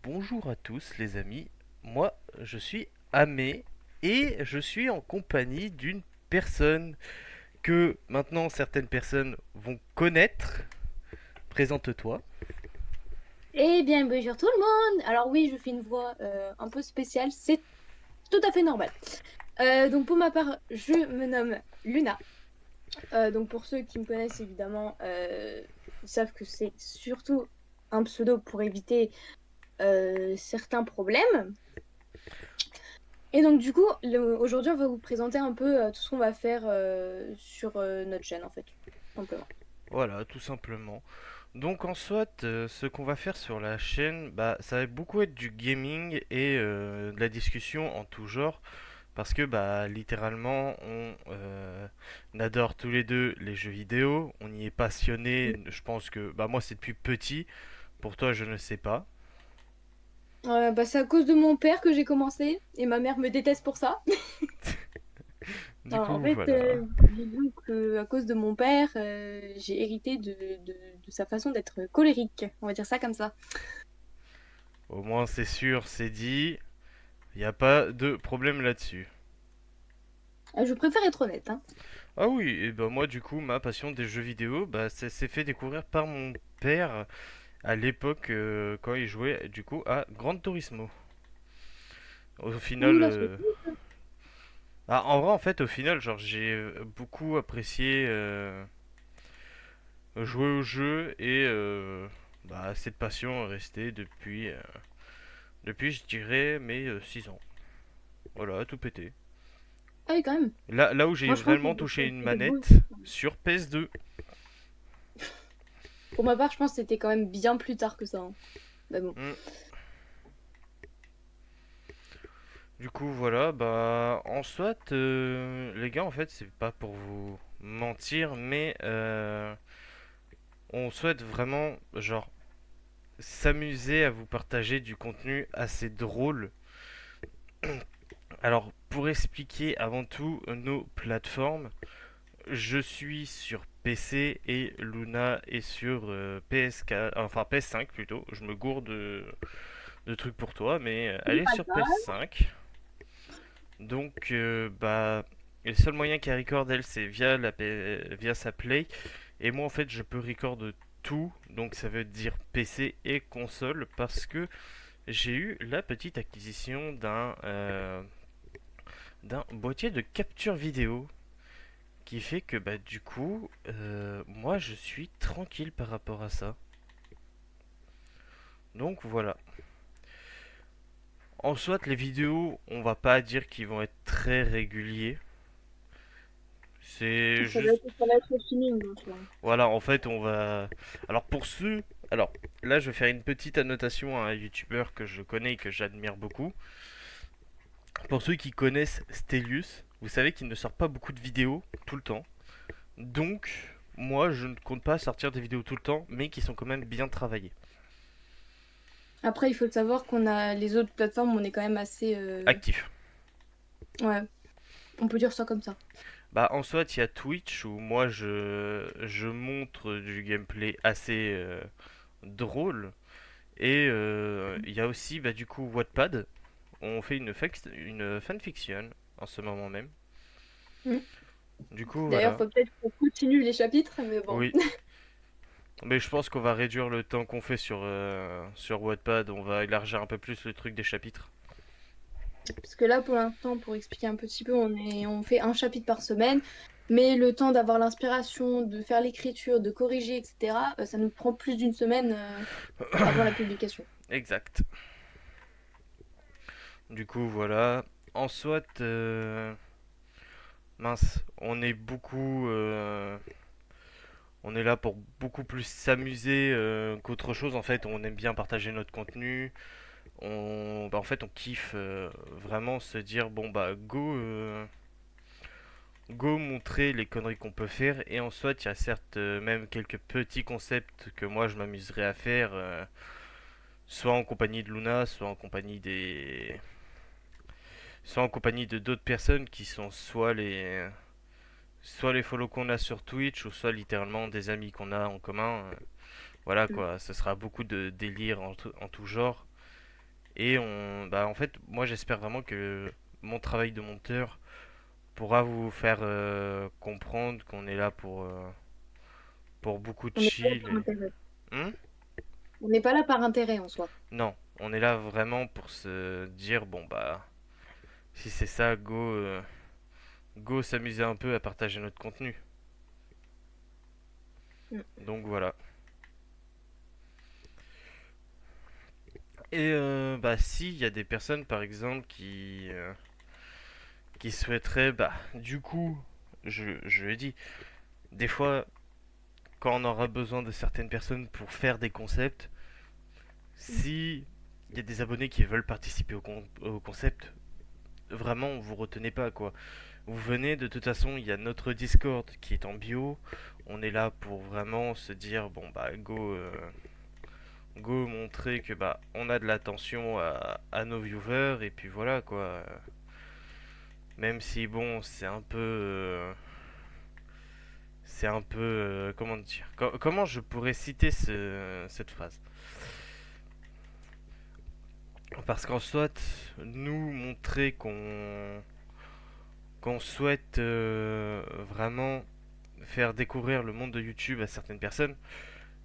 bonjour à tous les amis, moi je suis Amé et je suis en compagnie d'une personne que maintenant certaines personnes vont connaître. Présente-toi. Eh bien, bonjour tout le monde! Alors oui, je fais une voix un peu spéciale, c'est tout à fait normal. Donc pour ma part, je me nomme Luna. Donc pour ceux qui me connaissent évidemment, ils savent que c'est surtout un pseudo pour éviter certains problèmes. Et donc du coup, aujourd'hui, on va vous présenter un peu tout ce qu'on va faire sur notre chaîne en fait, tout simplement. Voilà, tout simplement. Donc en soit, ce qu'on va faire sur la chaîne, ça va beaucoup être du gaming et de la discussion en tout genre. Parce que littéralement on adore tous les deux les jeux vidéo, on y est passionné, je pense que moi c'est depuis petit, pour toi je ne sais pas. C'est à cause de mon père que j'ai commencé et ma mère me déteste pour ça. Du Alors, en coup fait, voilà. disons que à cause de mon père, j'ai hérité de sa façon d'être colérique. On va dire ça comme ça. Au moins c'est sûr, c'est dit, il n'y a pas de problème là-dessus. Je préfère être honnête, hein. Ah oui, et ben moi du coup ma passion des jeux vidéo, ça s'est fait découvrir par mon père à l'époque quand il jouait du coup à Gran Turismo. Au final, Ouh là, c'est en vrai en fait au final genre j'ai beaucoup apprécié jouer au jeu et cette passion est restée depuis je dirais mes 6 ans. Voilà, tout pété. Ah oui, quand même. Là où j'ai Moi, je pense que vraiment touché une c'était beau. manette sur PS2. Pour ma part, je pense que c'était quand même bien plus tard que ça, hein. Mais bon. Hmm. Du coup voilà, en soit les gars en fait c'est pas pour vous mentir mais on souhaite vraiment genre s'amuser à vous partager du contenu assez drôle. Alors pour expliquer avant tout nos plateformes, je suis sur PC et Luna est sur PS4, enfin PS5 plutôt. Je me gourde de trucs pour toi, mais elle C'est est pas sur grave. PS5. Donc, le seul moyen qu'elle record elle, c'est via sa Play. Et moi, en fait, je peux record tout. Donc, ça veut dire PC et console parce que j'ai eu la petite acquisition d'un boîtier de capture vidéo qui fait que du coup moi je suis tranquille par rapport à ça. Donc voilà. En soit les vidéos, on va pas dire qu'ils vont être très réguliers. C'est juste Ça va être le feeling, donc, là. voilà, en fait on va alors alors là je vais faire une petite annotation à un youtubeur que je connais et que j'admire beaucoup. Pour ceux qui connaissent Stelius, vous savez qu'il ne sort pas beaucoup de vidéos tout le temps. Donc moi je ne compte pas sortir des vidéos tout le temps, mais qui sont quand même bien travaillées. Après, il faut savoir qu'on a les autres plateformes, on est quand même assez. Actif. Ouais, on peut dire ça comme ça. En soit, il y a Twitch où moi je montre du gameplay assez drôle. Et il y a aussi du coup Wattpad. On fait une fanfiction en ce moment même. Mm. Du coup, D'ailleurs, voilà. faut peut-être qu'on continue les chapitres, mais bon. Oui. Mais je pense qu'on va réduire le temps qu'on fait sur Wattpad. On va élargir un peu plus le truc des chapitres. Parce que là, pour l'instant, pour expliquer un petit peu, on fait un chapitre par semaine, mais le temps d'avoir l'inspiration, de faire l'écriture, de corriger, etc., ça nous prend plus d'une semaine avant la publication. Exact. Du coup, voilà. En soit, mince, on est là pour beaucoup plus s'amuser qu'autre chose. En fait, on aime bien partager notre contenu. En fait, on kiffe vraiment se dire bon go montrer les conneries qu'on peut faire. Et en soit, il y a certes même quelques petits concepts que moi je m'amuserais à faire, soit en compagnie de Luna, soit en compagnie de d'autres personnes qui sont soit les follow qu'on a sur Twitch ou soit littéralement des amis qu'on a en commun. Voilà Mm. quoi, ce sera beaucoup de délire en tout genre. Et en fait, moi j'espère vraiment que mon travail de monteur pourra vous faire comprendre qu'on est là pour beaucoup de On n'est pas là chill. par intérêt. Hmm. On n'est pas là par intérêt en soi. Non, on est là vraiment pour se dire, bon bah, si c'est ça, go s'amuser un peu à partager notre contenu. Mm. Donc voilà. Et bah s'il y a des personnes par exemple qui souhaiteraient, bah du coup, je le dis, des fois quand on aura besoin de certaines personnes pour faire des concepts, si il y a des abonnés qui veulent participer au concept, vraiment vous retenez pas quoi. Vous venez, de toute façon, il y a notre Discord qui est en bio. On est là pour vraiment se dire, bon bah go montrer que bah on a de l'attention à nos viewers et puis voilà quoi. Même si bon c'est un peu comment dire, comment je pourrais citer cette phrase. Parce qu'en soit nous montrer qu'on souhaite vraiment faire découvrir le monde de YouTube à certaines personnes,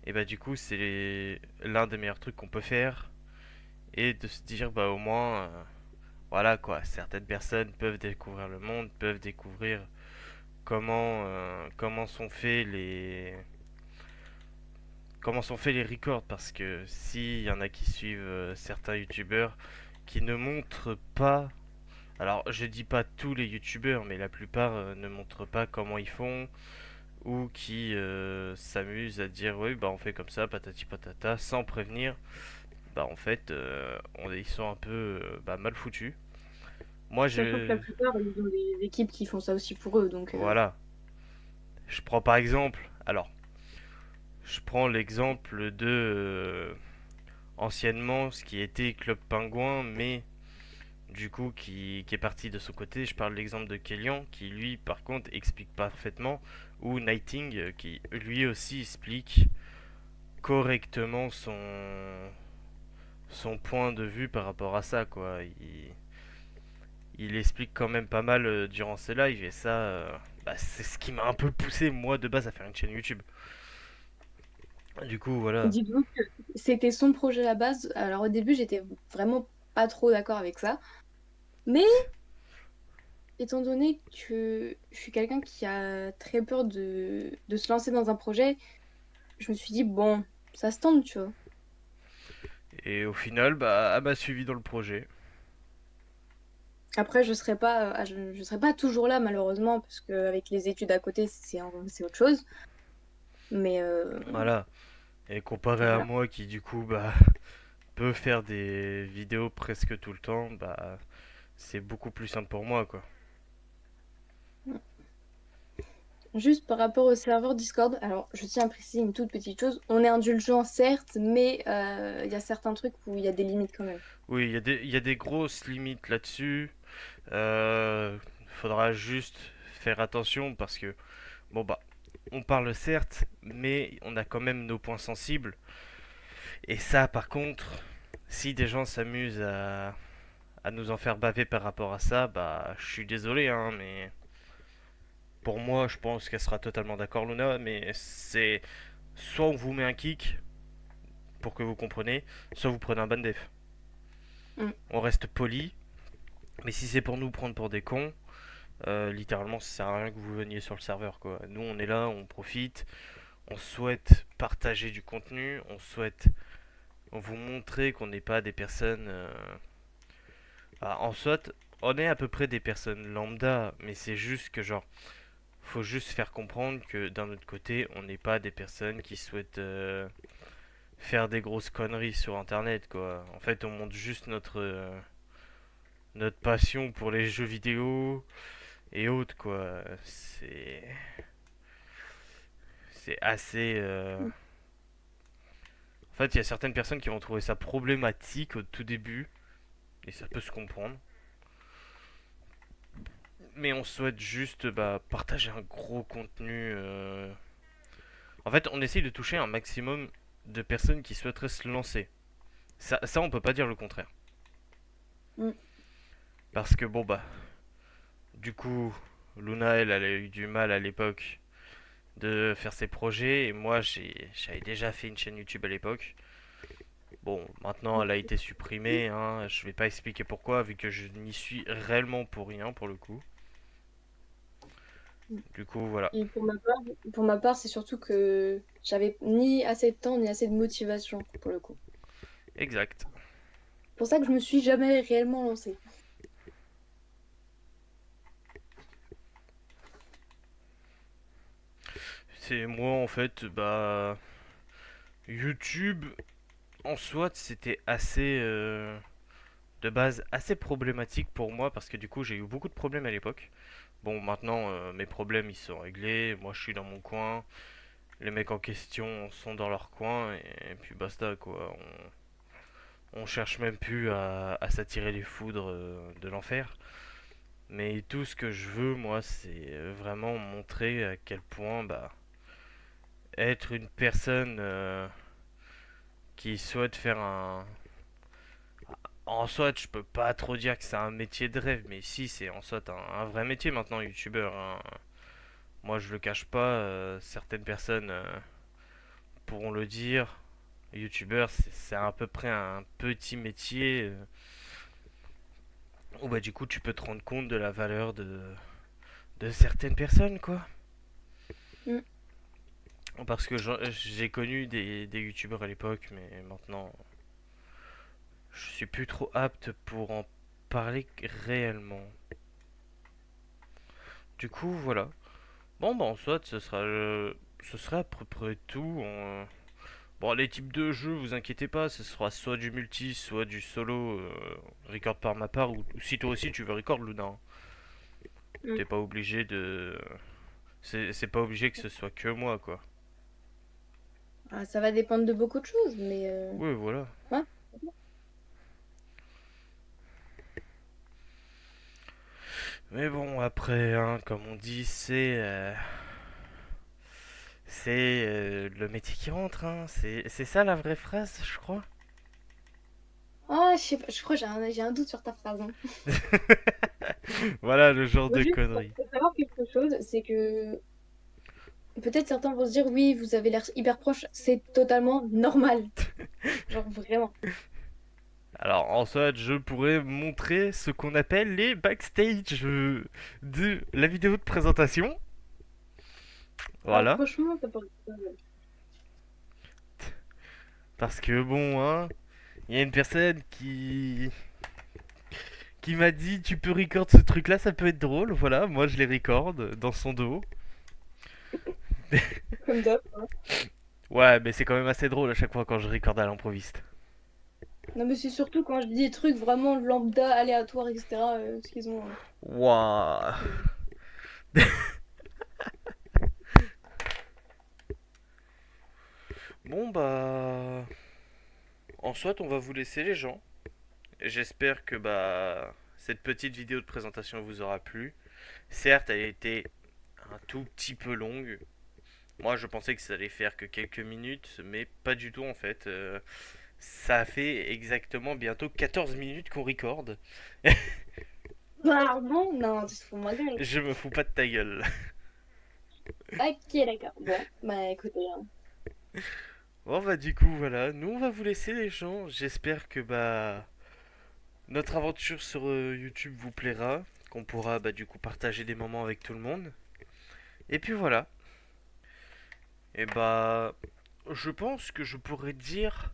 et bah du coup c'est l'un des meilleurs trucs qu'on peut faire, et de se dire bah au moins voilà quoi, certaines personnes peuvent découvrir le monde, peuvent découvrir comment sont faits les records, parce que s'il y en a qui suivent certains youtubeurs qui ne montrent pas, alors je dis pas tous les youtubeurs mais la plupart ne montrent pas comment ils font, ou qui s'amusent à dire oui bah on fait comme ça patati patata sans prévenir, bah en fait ils sont un peu bah, mal foutus. Moi Sachant que la je plupart, ils ont des équipes qui font ça aussi pour eux, donc voilà, je prends par exemple, alors je prends l'exemple de anciennement ce qui était Club Pingouin, mais du coup qui est parti de son côté. Je parle de l'exemple de Kellyan qui lui par contre explique parfaitement, ou Nighting qui lui aussi explique correctement son point de vue par rapport à ça quoi. Il explique quand même pas mal durant ses lives, et ça bah, c'est ce qui m'a un peu poussé moi de base à faire une chaîne YouTube. Du coup voilà. dites-vous que c'était son projet à la base. Alors au début, j'étais vraiment pas trop d'accord avec ça. Mais étant donné que je suis quelqu'un qui a très peur de se lancer dans un projet, je me suis dit, bon, ça se tente, tu vois. Et au final bah elle m'a suivi dans le projet. Après, je serai pas toujours là, malheureusement, parce qu'avec les études à côté, c'est autre chose. Mais Voilà. Et comparé à voilà. moi qui du coup bah peut faire des vidéos presque tout le temps, bah c'est beaucoup plus simple pour moi quoi. Juste par rapport au serveur Discord, alors je tiens à préciser une toute petite chose. On est indulgent, certes, mais il y a certains trucs où il y a des limites quand même. Oui, il y a des grosses limites là-dessus. Euh, Faudra juste faire attention parce que bon bah on parle certes, mais on a quand même nos points sensibles. Et ça par contre, si des gens s'amusent à nous en faire baver par rapport à ça, bah je suis désolé hein, mais pour moi je pense qu'elle sera totalement d'accord Luna, mais c'est soit on vous met un kick pour que vous compreniez, soit vous prenez un ban def. Mm. On reste poli, mais si c'est pour nous prendre pour des cons, littéralement ça sert à rien que vous veniez sur le serveur quoi. Nous on est là, on profite, on souhaite partager du contenu, on souhaite vous montrer qu'on n'est pas des personnes en soit on est à peu près des personnes lambda, mais c'est juste que genre faut juste faire comprendre que d'un autre côté on n'est pas des personnes qui souhaitent faire des grosses conneries sur internet quoi. En fait on montre juste notre passion pour les jeux vidéo et autres quoi. C'est assez en fait, il y a certaines personnes qui vont trouver ça problématique au tout début, et ça peut se comprendre. Mais on souhaite juste bah, partager un gros contenu. En fait, on essaye de toucher un maximum de personnes qui souhaiteraient se lancer. Ça on peut pas dire le contraire. Mm. Parce que bon bah, du coup, Luna, elle a eu du mal à l'époque de faire ses projets, et moi j'avais déjà fait une chaîne YouTube à l'époque. Bon, maintenant elle a été supprimée, hein, je vais pas expliquer pourquoi, vu que je n'y suis réellement pour rien pour le coup. Du coup, voilà. Et pour ma part, c'est surtout que j'avais ni assez de temps ni assez de motivation pour le coup. Exact. C'est pour ça que je me suis jamais réellement lancée. C'est moi en fait, bah. YouTube, en soi, c'était assez. De base, assez problématique pour moi, parce que du coup, j'ai eu beaucoup de problèmes à l'époque. Bon, maintenant, mes problèmes ils sont réglés. Moi, je suis dans mon coin. Les mecs en question sont dans leur coin. Et puis basta, quoi. On cherche même plus à s'attirer les foudres de l'enfer. Mais tout ce que je veux, moi, c'est vraiment montrer à quel point, bah, être une personne qui souhaite faire un. En soi, je peux pas trop dire que c'est un métier de rêve, mais si, c'est en soi un vrai métier maintenant, youtubeur, hein. Moi, je le cache pas, certaines personnes pourront le dire. Youtubeur, c'est à peu près un petit métier où bah du coup tu peux te rendre compte de la valeur de certaines personnes, quoi. Mm. Parce que j'ai connu des youtubeurs à l'époque, mais maintenant je suis plus trop apte pour en parler réellement. Du coup, voilà. Bon, bah en soit, ce sera à peu près tout. Bon, les types de jeux, vous inquiétez pas, ce sera soit du multi, soit du solo, record par ma part, ou si toi aussi tu veux record, Luna, hein. Mm. T'es pas obligé de. C'est pas obligé que ce soit que moi, quoi. Ah, ça va dépendre de beaucoup de choses, mais Ouais, voilà. ouais. Mais bon, après, hein, comme on dit, c'est le métier qui rentre, hein. C'est ça la vraie phrase, je crois. Ah, je sais pas, je crois que j'ai un doute sur ta phrase, hein. Voilà le genre Moi, de juste, conneries. faut savoir quelque chose, c'est que peut-être certains vont se dire oui, vous avez l'air hyper proche, c'est totalement normal. Genre vraiment. Alors, en soit, je pourrais montrer ce qu'on appelle les backstage de la vidéo de présentation. Ah, Voilà. franchement, t'as pas. Parce que bon, hein, il y a une personne qui m'a dit tu peux record ce truc là, ça peut être drôle. Voilà, moi je les record dans son dos. Comme d'hab. Ouais, mais c'est quand même assez drôle à chaque fois quand je record à l'improviste. Non, mais c'est surtout quand je dis des trucs vraiment lambda, aléatoires, etc. Excuse-moi. Waouh. Bon bah, en soit on va vous laisser les gens. J'espère que bah cette petite vidéo de présentation vous aura plu. Certes, elle a été un tout petit peu longue. Moi, je pensais que ça allait faire que quelques minutes, mais pas du tout en fait. Ça fait exactement bientôt 14 minutes qu'on recorde. Pardon? Non, tu te fous de ma gueule. Je me fous pas de ta gueule. Ok, d'accord. Bon, bah écoutez, hein. Bon bah du coup voilà, nous on va vous laisser les gens. J'espère que bah notre aventure sur YouTube vous plaira, qu'on pourra bah du coup partager des moments avec tout le monde. Et puis voilà. Et bah je pense que je pourrais dire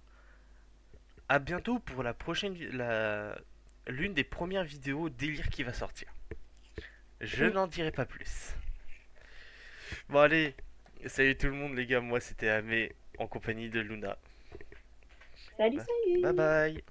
à bientôt pour la prochaine l'une des premières vidéos délire qui va sortir. Je Mm. n'en dirai pas plus. Bon allez, salut tout le monde les gars, moi c'était Amé en compagnie de Luna. Salut, Bye salut! bye.